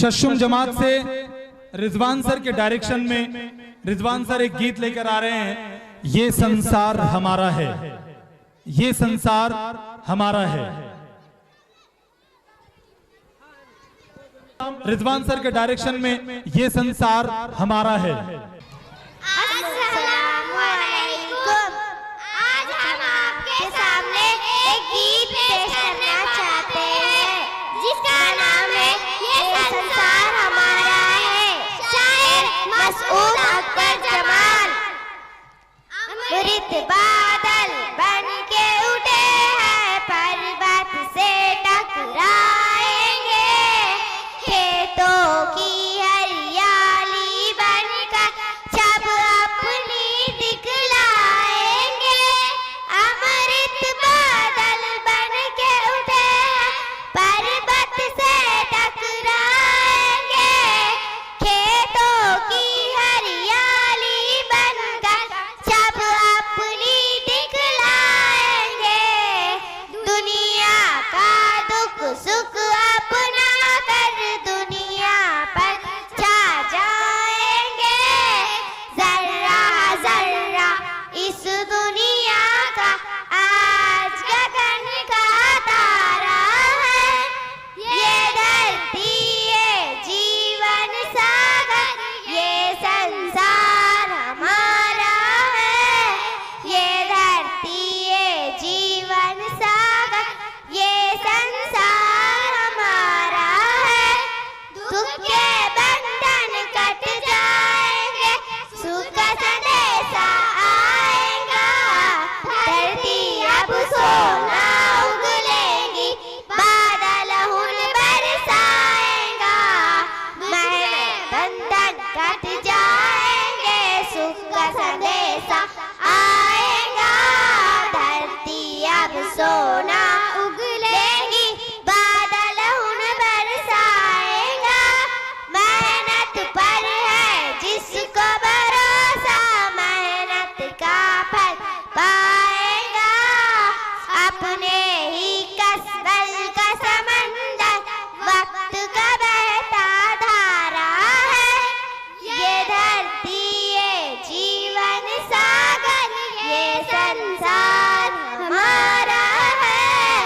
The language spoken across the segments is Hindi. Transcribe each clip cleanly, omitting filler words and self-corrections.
शशुम जमात से रिजवान सर के डायरेक्शन में रिजवान सर एक गीत लेकर आ रहे हैं, ये संसार हमारा है, ये संसार हमारा है। रिजवान सर के डायरेक्शन में ये संसार हमारा है। अस्सलामुअलैकुम। आज हम आपके सामने एक गीत पेश करना चाहते हैं जिसका नाम है ये संसार हमारा है। शायर मसूद अख्तर जमाल। अमृत बादल बन के उठे हैं, पर्वत से टकराएंगे, खेतों की हरियाली बनकर जब अपनी दिखलाएंगे। अमृत बादल बन के उठे हैं, पर्वत से टकराएंगे, खेतों की हरियाली बनकर जब अपनी दिखलाएंगे। दुनिया का दुख सुख अपना कर दुनिया पर छा जाएंगे। जर्रा जर्रा इस दुनिया का आज गगन का तारा है। ये धरती ये जीवन सागर, ये संसार हमारा है। ये धरती ये जीवन सागर, ये संसार हमारा है। दुख के बंधन कट जाएंगे, सुख का संदेशा आएगा। धरती अब सोना उगलेगी, बादल हुन बरसाएगा। महमे बंधन कट जाएंगे, सुख का संदेशा आएगा। धरती अब सोना उगलेगी, बादल हुन बरसाएगा। मेहनत पर है जिसको भरोसा, मेहनत का फल पाएगा। अपने ही कसबल का समंदर वक्त का बहता धारा है। ये धरती ये जीवन सागर, ये संसार हमारा है।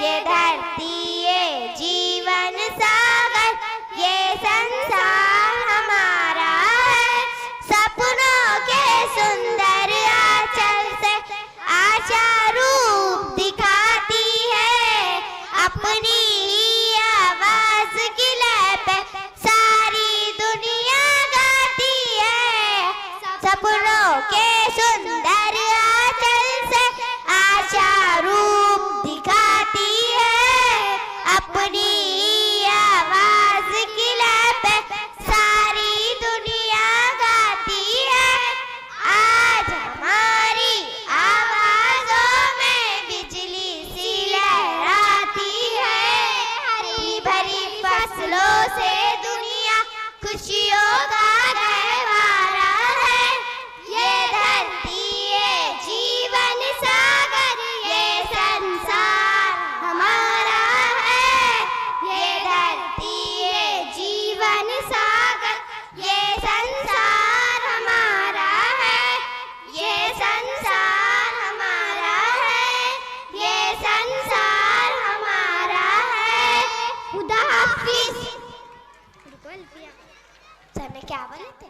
ये धरती ये जीवन सागर, ये संसार हमारा है। सपनों के सुंदर आंचल से आशा रूप दिखाती है। अपनी ही आवाज की लय पे सारी दुनिया गाती है। सपनों के सुंदर आंचल से आशा रूप दिखाती है। अपनी ही आवाज की लय पे सारी दुनिया गाती है। आज हमारी आवाजों में बिजली सी लहराती है। हरी भरी फसलों से दुनिया खुशियों का गहवारा है। ये धरती ये जीवन सागर, ये संसार हमारा है। ये धरती ये जीवन सागर, ये संसार हमारा है। ये संसार हमारा है। ये संसार हमारा है। खुदा हाफिज। सर ने क्या बोले थे?